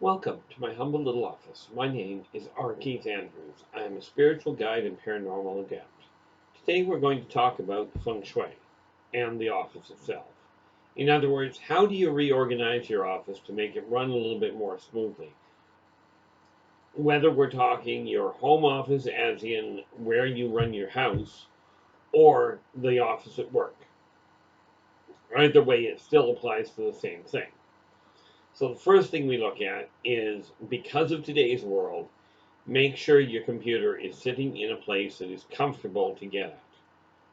Welcome to my humble little office. My name is R. Keith Andrews. I am a spiritual guide and paranormal adept. Today we're going to talk about Feng Shui and the office itself. In other words, how do you reorganize your office to make it run a little bit more smoothly? Whether we're talking your home office, as in where you run your house, or the office at work. Either way, it still applies to the same thing. So the first thing we look at is, because of today's world, make sure your computer is sitting in a place that is comfortable to get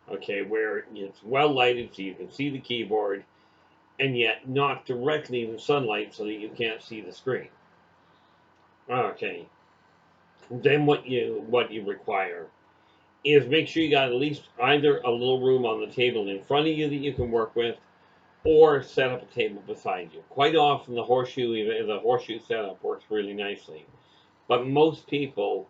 at. Okay, where it's well lighted so you can see the keyboard, and yet not directly in the sunlight so that you can't see the screen. Okay, then what you require is make sure you got at least either a little room on the table in front of you that you can work with, or set up a table beside you. Quite often the horseshoe setup works really nicely, but most people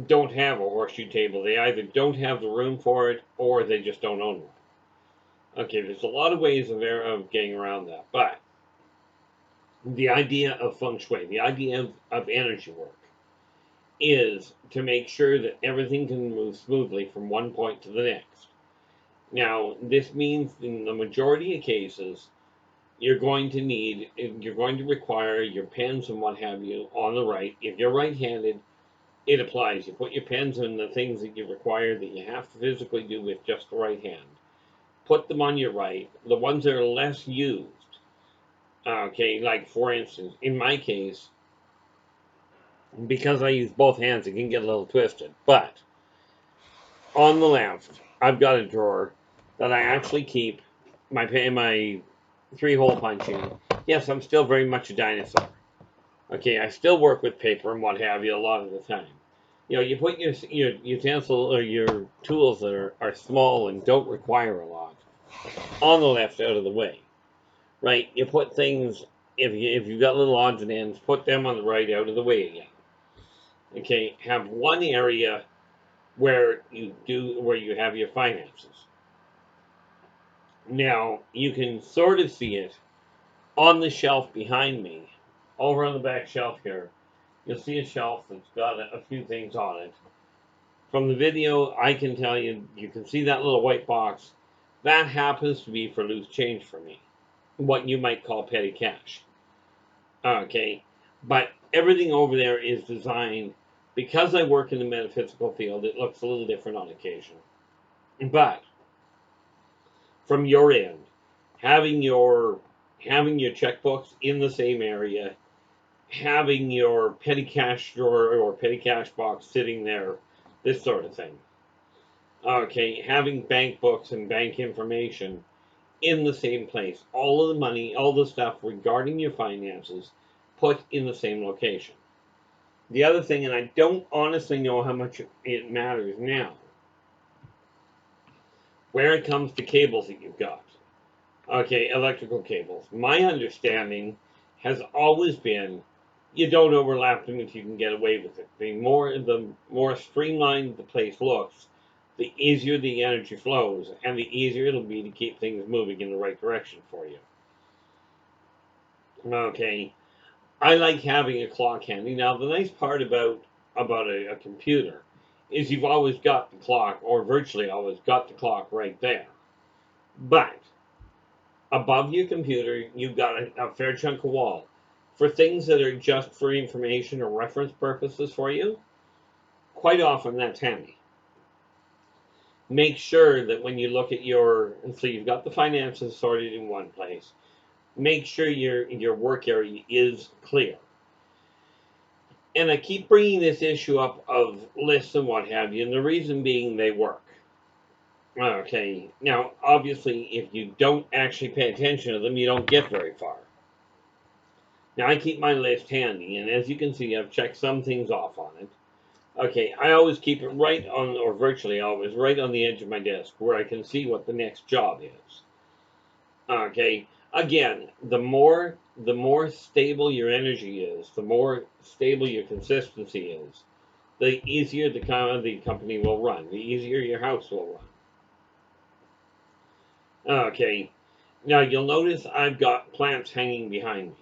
don't have a horseshoe table. They either don't have the room for it, or they just don't own one. Okay, there's a lot of ways of getting around that, but the idea of Feng Shui, the idea of energy work, is to make sure that everything can move smoothly from one point to the next. Now, this means in the majority of cases, you're going to require your pens and what have you on the right. If you're right-handed, it applies. You put your pens in the things that you require that you have to physically do with just the right hand. Put them on your right. The ones that are less used, okay, like for instance, in my case, because I use both hands, it can get a little twisted. But on the left, I've got a drawer that I actually keep my 3-hole punching. Yes, I'm still very much a dinosaur. Okay, I still work with paper and what have you a lot of the time. You know, you put your utensil or your tools that are small and don't require a lot on the left out of the way, right? You put things, if you've got little odds and ends, put them on the right out of the way again. Okay, have one area where you have your finances. Now, you can sort of see it on the shelf behind me, over on the back shelf here. You'll see a shelf that's got a few things on it. From the video, I can tell you, you can see that little white box. That happens to be for loose change for me, what you might call petty cash. Okay, but everything over there is designed, because I work in the metaphysical field, it looks a little different on occasion. But from your end, having your checkbooks in the same area, having your petty cash drawer or petty cash box sitting there, this sort of thing. Okay, having bank books and bank information in the same place. All of the money, all the stuff regarding your finances, put in the same location. The other thing, and I don't honestly know how much it matters now, where it comes to cables that you've got. Okay, electrical cables. My understanding has always been you don't overlap them if you can get away with it. The more streamlined the place looks, the easier the energy flows, and the easier it'll be to keep things moving in the right direction for you. Okay, I like having a clock handy. Now, the nice part about a computer is you've always got the clock, or virtually always got the clock right there. But above your computer, you've got a fair chunk of wall. For things that are just for information or reference purposes for you, quite often that's handy. Make sure that when you look at so you've got the finances sorted in one place, make sure your work area is clear. And I keep bringing this issue up of lists and what have you, and the reason being they work. Okay, now obviously if you don't actually pay attention to them, you don't get very far. Now I keep my list handy, and as you can see, I've checked some things off on it. Okay, I always keep it right on, or virtually always, right on the edge of my desk where I can see what the next job is. Okay, again, the more stable your energy is, the more stable your consistency is, the easier the company will run, the easier your house will run. Okay, now you'll notice I've got plants hanging behind me.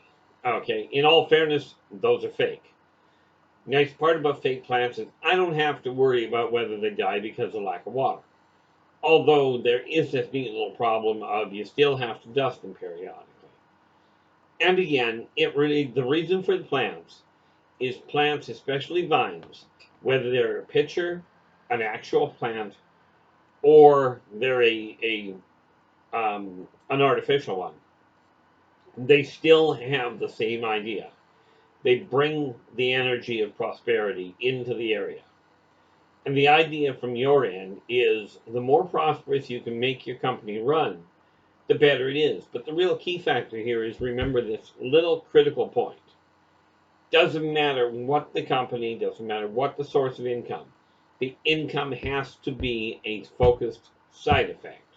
Okay, in all fairness, those are fake. Nice part about fake plants is I don't have to worry about whether they die because of lack of water. Although there is this neat little problem of you still have to dust them periodically. And again, the reason for the plants is plants, especially vines, whether they're a pitcher, an actual plant, or they're an artificial one. They still have the same idea. They bring the energy of prosperity into the area. And the idea from your end is the more prosperous you can make your company run, the better it is. But the real key factor here is remember this little critical point. Doesn't matter what the company, doesn't matter what the source of income. The income has to be a focused side effect,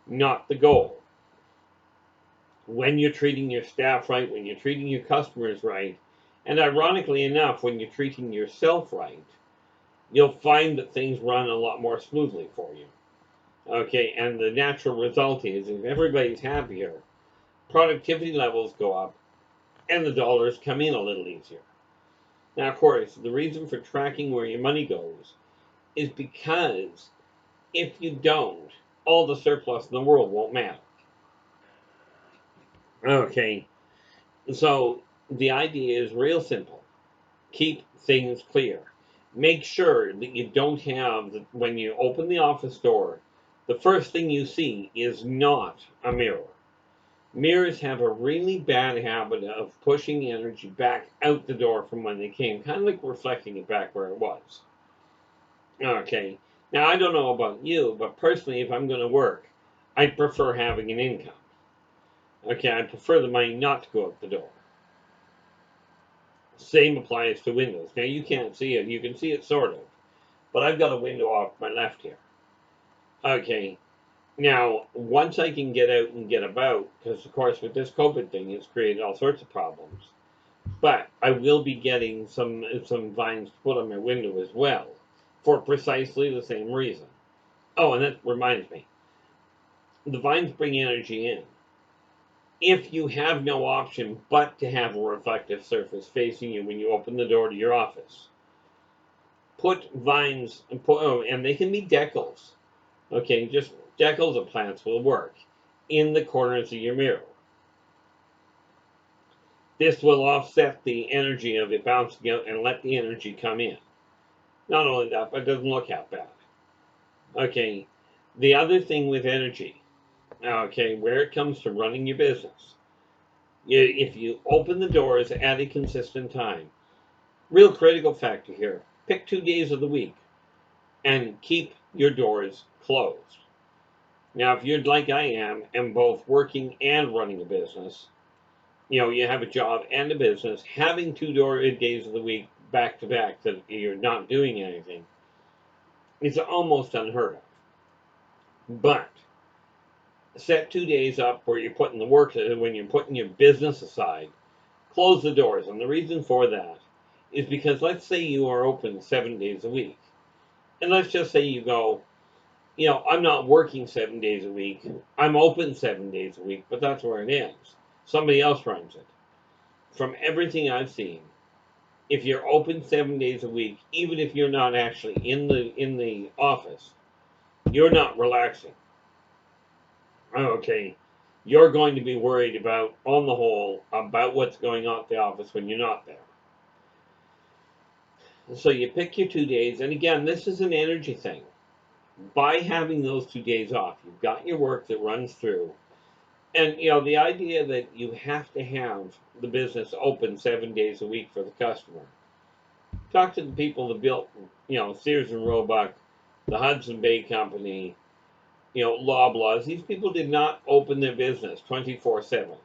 not the goal. When you're treating your staff right, when you're treating your customers right, and ironically enough, when you're treating yourself right, you'll find that things run a lot more smoothly for you. Okay, and the natural result is if everybody's happier, productivity levels go up, and the dollars come in a little easier. Now, of course, the reason for tracking where your money goes is because if you don't, all the surplus in the world won't matter. Okay, so the idea is real simple. Keep things clear. Make sure that you don't have, when you open the office door, the first thing you see is not a mirror. Mirrors have a really bad habit of pushing the energy back out the door from when they came, kind of like reflecting it back where it was. Okay, now I don't know about you, but personally, if I'm going to work, I prefer having an income. Okay, I prefer the money not to go out the door. Same applies to windows. Now you can't see it, you can see it sort of, but I've got a window off my left here. Okay, now once I can get out and get about, because of course with this COVID thing, it's created all sorts of problems. But I will be getting some vines to put on my window as well, for precisely the same reason. Oh, and that reminds me, the vines bring energy in. If you have no option but to have a reflective surface facing you when you open the door to your office, put vines, and they can be decals. Okay, just decals of plants will work in the corners of your mirror. This will offset the energy of it bouncing out and let the energy come in. Not only that, but it doesn't look half bad. Okay, the other thing with energy, okay, where it comes to running your business, if you open the doors at a consistent time, real critical factor here, pick 2 days of the week and keep your doors closed. Now, if you're like I am and both working and running a business, you have a job and a business, having 2 days of the week back to back that you're not doing anything is almost unheard of. But set 2 days up where you're putting the work, when you're putting your business aside, close the doors. And the reason for that is because let's say you are open 7 days a week. And let's just say you go, I'm not working 7 days a week. I'm open 7 days a week, but that's where it ends. Somebody else runs it. From everything I've seen, if you're open 7 days a week, even if you're not actually in the office, you're not relaxing. Okay, you're going to be worried about, on the whole, about what's going on at the office when you're not there. So you pick your 2 days, and again, this is an energy thing. By having those 2 days off, you've got your work that runs through. And, the idea that you have to have the business open 7 days a week for the customer. Talk to the people that built, Sears and Roebuck, the Hudson Bay Company, Loblaws. These people did not open their business 24/7.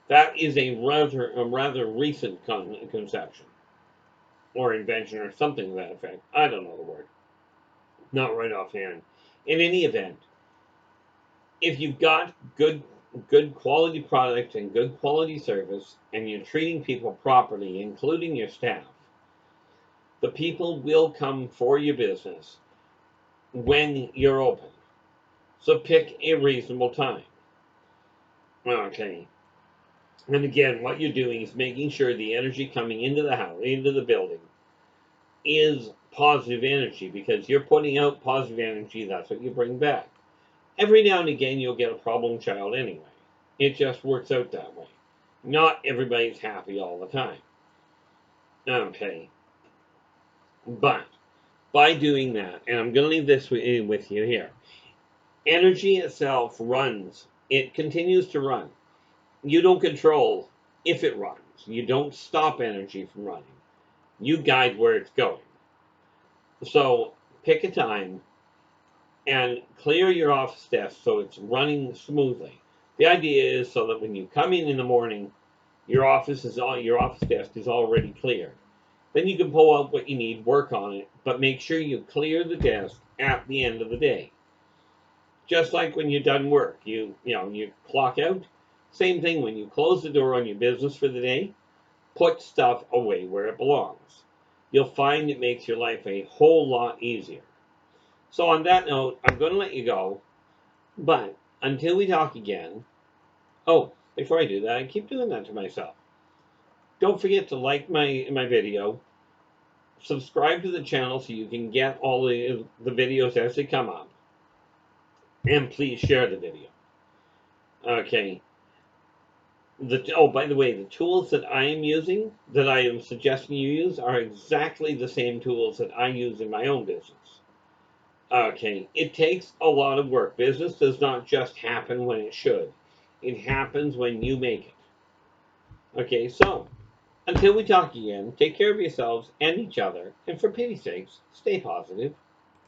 That is a rather recent conception or invention or something to that effect. I don't know the word. Not right offhand. In any event, if you've got good quality product and good quality service, and you're treating people properly, including your staff, the people will come for your business when you're open. So pick a reasonable time. Okay. And again, what you're doing is making sure the energy coming into the house, into the building, is positive energy, because you're putting out positive energy. That's what you bring back. Every now and again, you'll get a problem child anyway. It just works out that way. Not everybody's happy all the time. Okay. But by doing that, and I'm going to leave this with you here, energy itself runs. It continues to run. You don't control if it runs. You don't stop energy from running. You guide where it's going. So pick a time and clear your office desk so it's running smoothly. The idea is so that when you come in the morning, your office desk is already clear. Then you can pull out what you need, work on it, but make sure you clear the desk at the end of the day. Just like when you're done work, you clock out. Same thing when you close the door on your business for the day, put stuff away where it belongs. You'll find it makes your life a whole lot easier. So on that note, I'm going to let you go, but until we talk again, oh, before I do that, I keep doing that to myself. Don't forget to like my video, subscribe to the channel so you can get all the videos as they come up, and please share the video. Okay. By the way, the tools that I am using, that I am suggesting you use, are exactly the same tools that I use in my own business. Okay, it takes a lot of work. Business does not just happen when it should. It happens when you make it. Okay, so until we talk again, take care of yourselves and each other, and for pity's sakes, stay positive.